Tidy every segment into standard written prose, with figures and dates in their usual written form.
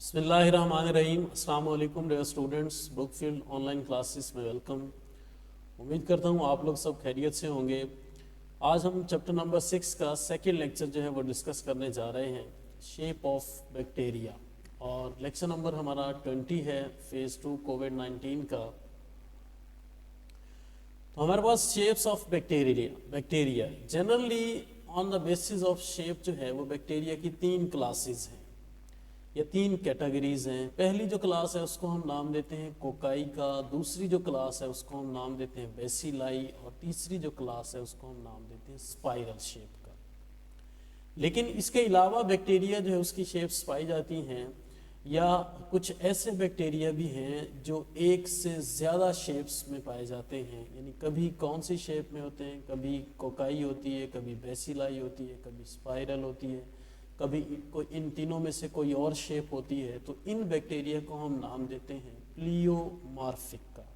बिस्मिल्लाहिर्रहमानिर्रहीम। अस्सलाम वालेकुम dear students, Brookfield online classes में वेलकम। उम्मीद करता हूँ आप लोग सब खैरियत से होंगे। आज हम चैप्टर नंबर 6 का सेकंड लेक्चर जो है वो डिस्कस करने जा रहे हैं, शेप ऑफ बैक्टीरिया। और लेक्चर नंबर हमारा 20 है, फेज़ 2 कोविड-19 का। तो हमारे पास shapes of bacteria generally on the basis of shape जो है वो बैक्टीरिया की 3 क्लासेस हैं या 3 कैटेगरीज हैं। पहली जो क्लास है उसको हम नाम देते हैं कोकाई का, दूसरी जो क्लास है उसको हम नाम देते हैं बेसिलाई, और तीसरी जो क्लास है उसको हम नाम देते हैं स्पाइरल शेप का। लेकिन इसके अलावा बैक्टीरिया जो है उसकी शेप्स पाई जाती हैं, या कुछ ऐसे बैक्टीरिया भी हैं जो एक से ज़्यादा शेप्स में पाए जाते हैं। यानी कभी कौन सी शेप में होते हैं, कभी कोकाई होती है, कभी बेसिलाई होती है, कभी स्पाइरल होती है, कभी कोई इन तीनों में से कोई और शेप होती है। तो इन बैक्टीरिया को हम नाम देते हैं प्लियोमॉर्फिक का।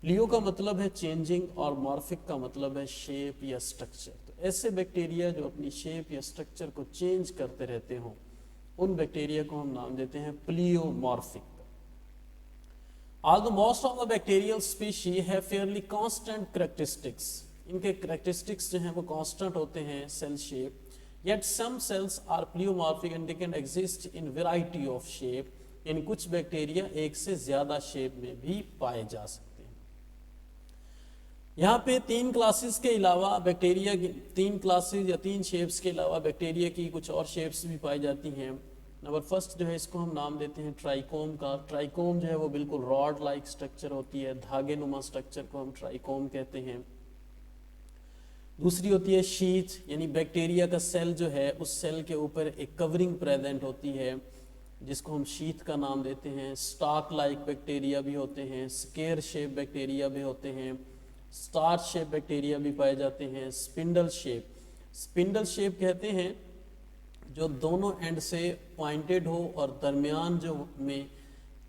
प्लियो का मतलब है चेंजिंग और मॉर्फिक का मतलब है शेप या स्ट्रक्चर। तो ऐसे बैक्टीरिया जो अपनी शेप या स्ट्रक्चर को चेंज करते रहते हों, उन बैक्टीरिया को हम नाम देते हैं प्लियोमॉर्फिक का। Although most of the bacterial species have fairly constant characteristics, इनके characteristics जो हैं वो constant होते हैं cell shape, yet some cells are pleomorphic and they can exist in variety of shape। यानी कुछ बैक्टीरिया एक से ज़्यादा शेप में भी पाए जा सकते हैं। यहाँ पे 3 क्लासेस के अलावा बैक्टीरिया की 3 क्लासेस या 3 शेप्स के अलावा बैक्टीरिया की कुछ और शेप्स भी पाई जाती हैं। नंबर फर्स्ट जो है इसको हम नाम देते हैं ट्राइकोम का। ट्राइकोम जो है वो बिल्कुल रॉड लाइक स्ट्रक्चर होती है, धागे नुमा स्ट्रक्चर को हम ट्राइकोम कहते हैं। दूसरी होती है शीथ, यानी बैक्टीरिया का सेल जो है उस सेल के ऊपर एक कवरिंग प्रेजेंट होती है जिसको हम शीथ का नाम देते हैं। स्टार्क लाइक बैक्टीरिया भी होते हैं, स्केयर शेप बैक्टीरिया भी होते हैं, स्टार शेप बैक्टीरिया भी पाए जाते हैं। स्पिंडल शेप कहते हैं जो दोनों एंड से पॉइंटेड हो और दरमियान जो में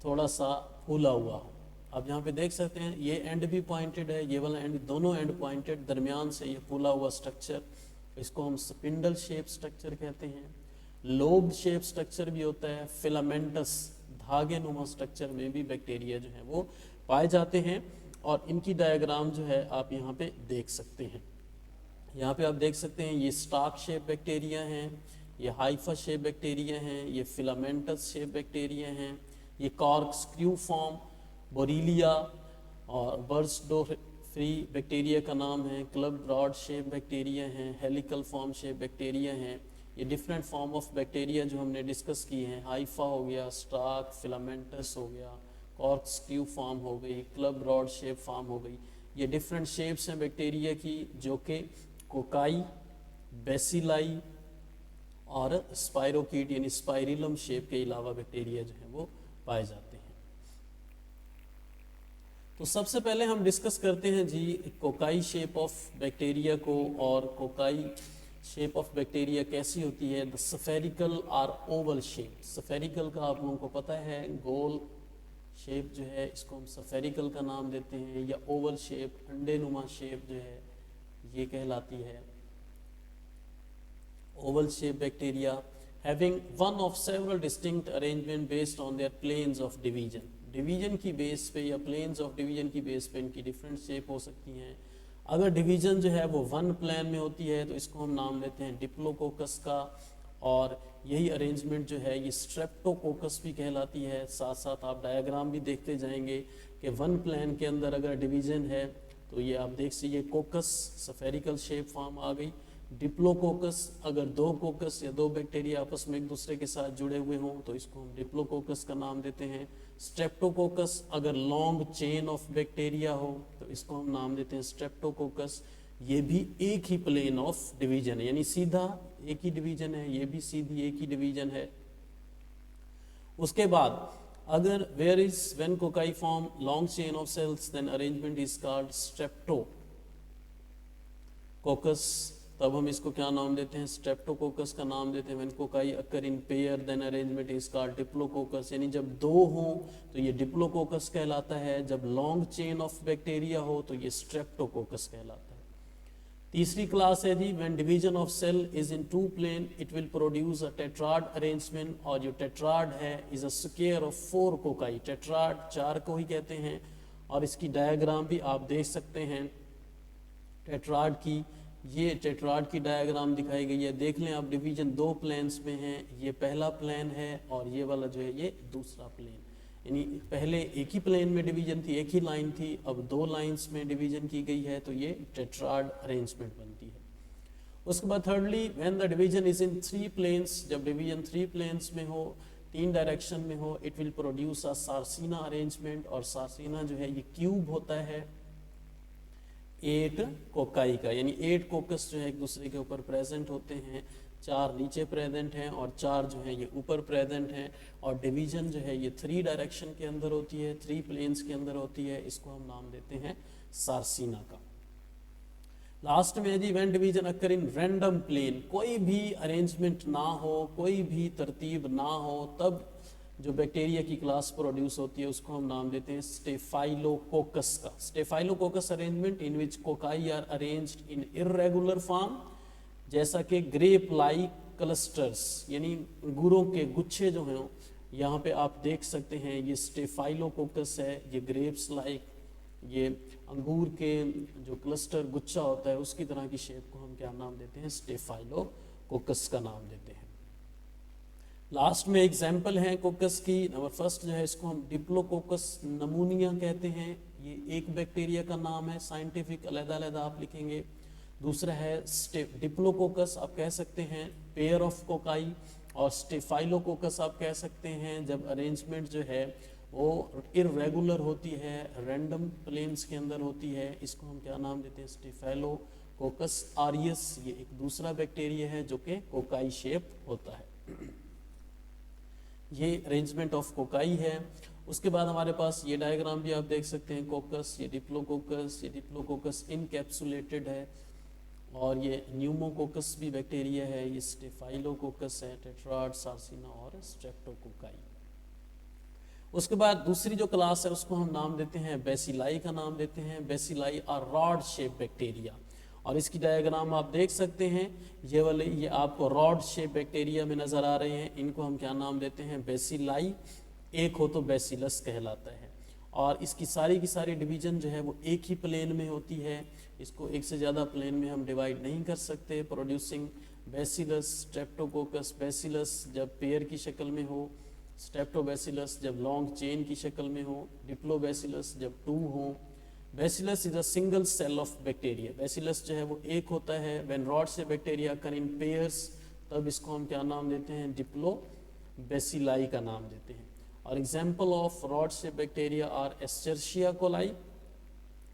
थोड़ा सा फूला हुआ हो। आप यहाँ पे देख सकते हैं ये एंड भी पॉइंटेड है, ये वाला एंड, दोनों एंड पॉइंटेड, दरमियान से ये फूला हुआ स्ट्रक्चर, इसको हम स्पिंडल शेप स्ट्रक्चर कहते हैं। लोब शेप स्ट्रक्चर भी होता है। फिलामेंटस धागे नुमा स्ट्रक्चर में भी बैक्टीरिया जो है वो पाए जाते हैं, और इनकी डायग्राम जो है आप यहाँ पे देख सकते हैं। यहाँ पे आप देख सकते हैं ये स्टार्क शेप बैक्टीरिया हैं, ये हाइफा शेप बैक्टीरिया हैं, ये फिलामेंटस शेप बैक्टीरिया हैं, ये कॉर्क स्क्रू फॉर्म बोरीलिया और बर्सडोफ्री बैक्टीरिया का नाम है। क्लब रॉड शेप बैक्टीरिया हैं, हेलिकल फॉर्म शेप बैक्टीरिया हैं। ये डिफरेंट फॉर्म ऑफ बैक्टीरिया जो हमने डिस्कस किए हैं, हाइफा हो गया, स्टार्क, फिलामेंटस हो गया, कॉर्क स्क्रू फॉर्म हो गई, क्लब रॉड शेप फॉर्म हो गई। ये डिफरेंट शेप्स हैं बैक्टीरिया की जो कि कोकाई, बेसिलाई और स्पाइरोकीट यानी स्पाइरिलम शेप के अलावा बैक्टीरिया जो है वो पाए जाते हैं। तो सबसे पहले हम डिस्कस करते हैं जी कोकाई शेप ऑफ बैक्टीरिया को। और कोकाई शेप ऑफ बैक्टीरिया कैसी होती है? The spherical or oval shape. Spherical का आप लोगों को पता है, गोल शेप जो है इसको हम स्फेरिकल का नाम देते हैं, या ओवल शेप अंडे नुमा शेप जो है ये कहलाती है oval shape bacteria. Having one of several distinct arrangement based on their planes of division. Division की बेस पे या प्लेन्स ऑफ डिवीजन की बेस पे इनकी डिफरेंट शेप हो सकती हैं। अगर डिवीजन जो है वो वन प्लेन में होती है तो इसको हम नाम देते हैं डिप्लोकोकस का, और यही अरेंजमेंट जो है ये स्ट्रेप्टोकोकस भी कहलाती है। साथ साथ आप डायग्राम भी देखते जाएंगे कि वन प्लेन के अंदर अगर डिवीजन है तो ये आप देख लीजिए कोकस स्फेरिकल शेप फॉर्म आ गई। डिप्लोकोकस, अगर 2 कोकस या 2 बैक्टीरिया आपस में एक दूसरे के साथ जुड़े हुए हों तो इसको हम डिप्लोकोकस का नाम देते हैं। स्ट्रेप्टोकोकस, अगर लॉन्ग चेन ऑफ बैक्टीरिया हो तो इसको हम नाम देते हैं स्ट्रेप्टोकोकस। ये भी एक ही प्लेन ऑफ डिवीजन है, यानी सीधा एक ही डिवीजन है, ये भी सीधी एक ही डिवीजन है। उसके बाद अगर where is when cocci form long chain of cells then arrangement is called streptococcus. तब हम इसको क्या नाम देते हैं? स्ट्रेप्टोकोकस का नाम देते हैं। When cocci occur in pair then arrangement is called diplococcus. यानी जब 2 हों तो ये डिप्लोकोकस कहलाता है, जब लॉन्ग चेन ऑफ बैक्टीरिया हो तो ये स्ट्रेप्टोकोकस कहलाता है। तीसरी क्लास है जी when division of cell is in two plane it will produce a tetrad arrangement, और जो टेट्राड है is a square of 4 cocci. Tetrad 4 को ही कहते हैं, और इसकी डायग्राम भी आप देख सकते हैं टेट्राड की। ये टेट्राड की डायग्राम दिखाई गई है, देख लें आप डिवीजन 2 प्लेन्स में है, ये पहला प्लेन है और ये वाला जो है ये दूसरा प्लेन। यानी पहले एक ही प्लेन में डिवीजन थी, एक ही लाइन थी, अब 2 लाइंस में डिवीजन की गई है, तो ये टेट्राड अरेंजमेंट बनती है। उसके बाद thirdly when the division is in 3 planes, जब डिवीजन 3 प्लेन्स में हो, 3 डायरेक्शन में हो, it will produce a sarcina arrangement, और सार्सिना जो है ये क्यूब होता है 8 कोकाई का, यानी 8 कोकस जो है एक दूसरे के ऊपर प्रेजेंट होते हैं, 4 नीचे प्रेजेंट हैं और 4 जो है ये ऊपर प्रेजेंट हैं, और डिवीजन जो है ये 3 डायरेक्शन के अंदर होती है, 3 प्लेन्स के अंदर होती है, इसको हम नाम देते हैं सार्सिना का। लास्ट में जी when division occur in random plane, कोई भी अरेंजमेंट ना हो, कोई भी तरतीब ना हो, तब जो बैक्टीरिया की क्लास प्रोड्यूस होती है उसको हम नाम देते हैं स्टेफाइलोकोकस का। Staphylococcus arrangement in which cocci are arranged in irregular form, जैसा कि ग्रेप लाइक क्लस्टर्स, यानी अंगूरों के गुच्छे जो हैं यहाँ पे आप देख सकते हैं, ये स्टेफाइलोकोकस है, ये ग्रेप्स लाइक, ये अंगूर के जो क्लस्टर गुच्छा होता है उसकी तरह की शेप को हम क्या नाम देते हैं, स्टेफाइलोकोकस का नाम देते हैं। लास्ट में एग्जाम्पल है कोकस की। नंबर फर्स्ट जो है इसको हम डिप्लोकोकस नमूनिया कहते हैं, ये एक बैक्टीरिया का नाम है, साइंटिफिक अलग-अलग आप लिखेंगे। दूसरा है डिप्लोकोकस, आप कह सकते हैं पेयर ऑफ कोकाई, और स्टेफाइलोकोकस आप कह सकते हैं जब अरेंजमेंट जो है वो इर्रेगुलर होती है, रैंडम प्लेन्स के अंदर होती है, इसको हम क्या नाम देते हैं, स्टेफाइलोकोकस आरियस। ये एक दूसरा बैक्टीरिया है जो कि कोकाई शेप होता है। ये अरेंजमेंट ऑफ कोकाई है। उसके बाद हमारे पास ये डायग्राम भी आप देख सकते हैं, कोकस, ये डिप्लोकोकस इनकैप्सुलेटेड है, और ये न्यूमोकोकस भी बैक्टीरिया है, ये स्टेफाइलोकोकस है, टेट्राड, सार्सिना और स्ट्रेप्टोकोकाई। उसके बाद दूसरी जो क्लास है उसको हम नाम देते हैं बेसिलाई का नाम देते हैं। Bacilli are rod shape bacteria, और इसकी डायग्राम आप देख सकते हैं, ये वाले ये आपको रॉड शेप बैक्टीरिया में नज़र आ रहे हैं, इनको हम क्या नाम देते हैं, बेसिलाई। एक हो तो बेसिलस कहलाता है, और इसकी सारी की सारी डिवीजन जो है वो एक ही प्लेन में होती है, इसको एक से ज़्यादा प्लेन में हम डिवाइड नहीं कर सकते। प्रोड्यूसिंग बेसिलस, स्ट्रेप्टोकोकस बेसिलस जब पेयर की शक्ल में हो, स्ट्रेप्टोबैसिलस जब लॉन्ग चेन की शक्ल में हो, डिप्लोबैसिलस जब 2 हो। Bacillus is a single cell of bacteria, bacillus जो है वो एक होता है। व्हेन रॉड से बैक्टीरिया कर इन पेयर्स, तब इसको हम क्या नाम देते हैं, डिप्लोबैसिलाई का नाम देते हैं। और एग्जाम्पल ऑफ रॉड से बैक्टीरिया आर एस्चर्शिया कोलाई,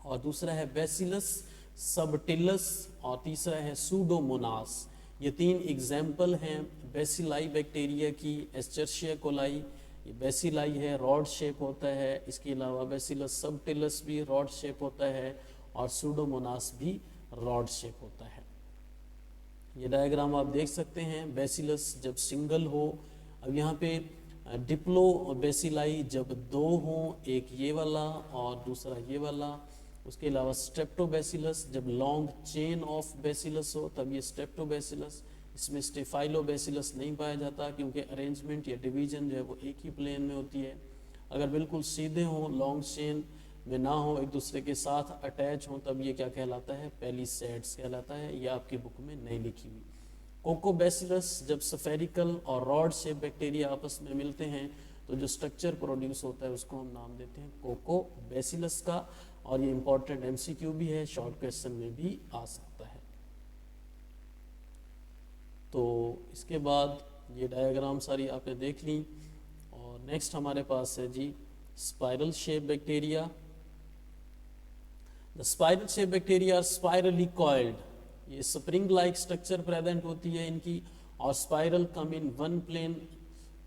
और दूसरा है बैसिलस सबटिलस, और तीसरा है सूडोमोनास। ये 3 एग्जाम्पल हैं बैसिलाई बैक्टीरिया की। एस्चर्शिया कोलाई ये बैसिलाई है, रॉड शेप होता है, इसके अलावा बैसिलस सबटिलस भी रॉड शेप होता है, और सूडोमोनास भी रॉड शेप होता है। ये डायग्राम आप देख सकते हैं, बैसिलस जब सिंगल हो, अब यहाँ पे डिप्लो बैसिलाई जब 2 हो, एक ये वाला और दूसरा ये वाला। उसके अलावा स्ट्रेप्टोबैसिलस जब लॉन्ग चेन ऑफ बैसिलस हो, तब ये स्ट्रेप्टोबैसिलस। इसमें स्टेफाइलोबैसिलस नहीं पाया जाता क्योंकि अरेंजमेंट या डिवीजन जो है वो एक ही प्लेन में होती है। अगर बिल्कुल सीधे हों, लॉन्ग चेन में ना हो, एक दूसरे के साथ अटैच हों, तब ये क्या कहलाता है, पेलिसेड्स कहलाता है। ये आपकी बुक में नहीं लिखी हुई। कोकोबैसिलस जब स्फेरिकल और रॉड शेप बैक्टीरिया आपस में मिलते हैं तो जो स्ट्रक्चर प्रोड्यूस होता है उसको हम नाम देते हैं कोकोबैसिलस का, और ये इंपॉर्टेंट एमसीक्यू भी है, शॉर्ट क्वेश्चन में भी आ सकता है। तो इसके बाद ये डायग्राम सारी आपने देख ली, और नेक्स्ट हमारे पास है जी spiral shape bacteria. The spiral shape bacteria are spirally coiled, ये स्प्रिंग लाइक स्ट्रक्चर प्रेजेंट होती है इनकी, और spiral come in one plane,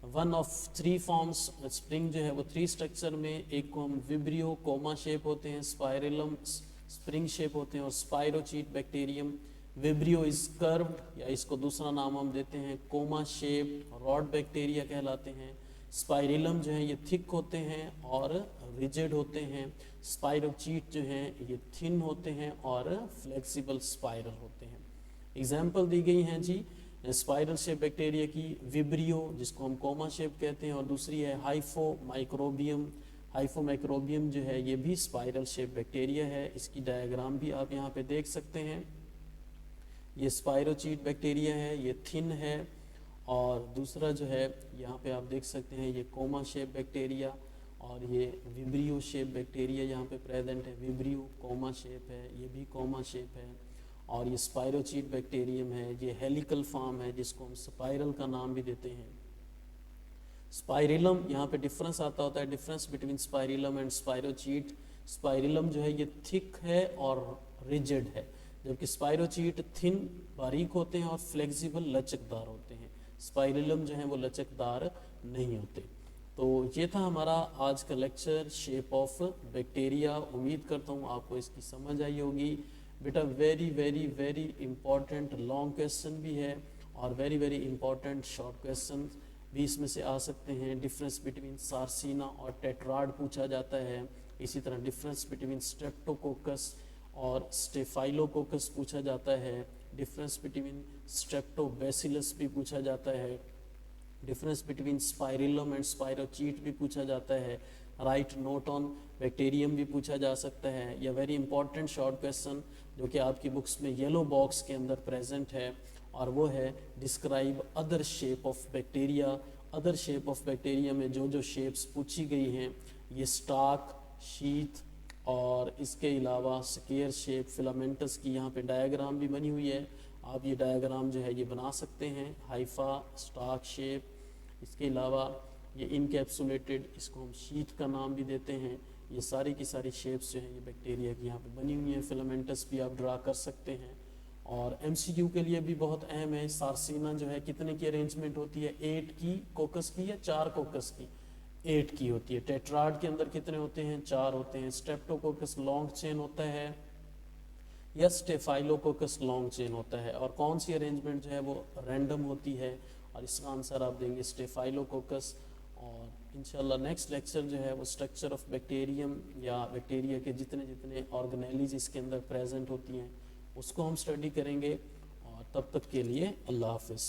one of 3 forms. Spring जो है वो 3 स्ट्रक्चर में, एक को हम विब्रियो कोमा शेप होते हैं, स्पाइरलम स्प्रिंग शेप होते हैं, और स्पाइरोचीट बैक्टीरियम। विब्रियो इज कर्व्ड, या इसको दूसरा नाम हम देते हैं कोमा शेप रॉड बैक्टीरिया कहलाते हैं। स्पाइरेलम जो है ये थिक होते हैं और रिजिड होते हैं। स्पाइरोचीट जो हैं ये थिन होते हैं और फ्लेक्सिबल स्पाइरल होते हैं। एग्जाम्पल दी गई हैं जी स्पाइरल शेप बैक्टीरिया की, विब्रियो जिसको हम कोमा शेप कहते हैं, और दूसरी है हाइफोमाइक्रोबियम। हाइफोमाइक्रोबियम जो है ये भी स्पाइरल शेप बैक्टीरिया है, इसकी डायग्राम भी आप यहाँ पे देख सकते हैं। ये स्पाइरोचीट बैक्टीरिया है, ये थिन है, और दूसरा जो है यहाँ पे आप देख सकते हैं ये कोमा शेप बैक्टीरिया, और ये विब्रियो शेप बैक्टीरिया यहाँ पे प्रेजेंट है। विब्रियो कोमा शेप है, ये भी कोमा शेप है, और ये स्पाइरोचीट बैक्टीरियम है, ये हेलिकल फॉर्म है जिसको हम स्पाइरल का नाम भी देते हैं। स्पाइरिलम, यहाँ पे डिफरेंस आता होता है, difference between spirillum and spirochete. Spirillum जो है ये थिक है और रिजिड है, जबकि स्पाइरोचीट थिन बारीक होते हैं और फ्लेक्सिबल लचकदार होते हैं। स्पाइरिलम जो है वो लचकदार नहीं होते। तो ये था हमारा आज का लेक्चर शेप ऑफ बैक्टीरिया। उम्मीद करता हूँ आपको इसकी समझ आई होगी। बेटा very very very important long question भी है और very very important short question भी इसमें से आ सकते हैं। डिफरेंस बिटवीन सार्सिना और टेट्राड पूछा जाता है। इसी तरह डिफरेंस बिटवीन स्ट्रेप्टोकोकस और स्टेफाइलोकोकस पूछा जाता है। डिफरेंस बिटवीन स्ट्रेप्टोबैसिलस भी पूछा जाता है। डिफरेंस बिटवीन स्पाइरिलम एंड स्पाइरोचीट भी पूछा जाता है। राइट नोट ऑन बैक्टीरियम भी पूछा जा सकता है। या वेरी इंपॉर्टेंट शॉर्ट क्वेश्चन जो कि आपकी बुक्स में येलो बॉक्स के अंदर प्रेजेंट है, और वो है describe other shape of bacteria. Other shape of bacteria में जो जो शेप्स पूछी गई हैं, ये स्टाक, शीथ और इसके अलावा स्केयर शेप, फिलामेंटस की यहाँ पे डायग्राम भी बनी हुई है। आप ये डायग्राम जो है ये बना सकते हैं। हाइफा, स्टाक शेप, इसके अलावा ये इनकैप्सुलेटेड, इसको हम शीट का नाम भी देते हैं। ये सारी की सारी शेप्स जो हैं ये बैक्टीरिया की यहाँ पे बनी हुई हैं। फिलामेंटस भी आप ड्रा कर सकते हैं। और एमसीक्यू के लिए भी बहुत अहम है, सार्सिना जो है कितने की अरेंजमेंट होती है, 8 की कोकस की या 4 कोकस की, 8 की होती है। टेट्राड के अंदर कितने होते हैं, 4 होते हैं। स्ट्रेप्टोकोकस लॉन्ग चेन होता है या स्टेफाइलोकोकस लॉन्ग चेन होता है, और कौन सी अरेंजमेंट जो है वो रैंडम होती है, और इसका आंसर आप देंगे स्टेफाइलोकोकस। और इंशाल्लाह नेक्स्ट लेक्चर जो है वो स्ट्रक्चर ऑफ बैक्टीरियम या बैक्टीरिया के जितने जितने ऑर्गेनेलीज इसके अंदर प्रेजेंट होती हैं उसको हम स्टडी करेंगे। और तब तक के लिए अल्लाह हाफिज़।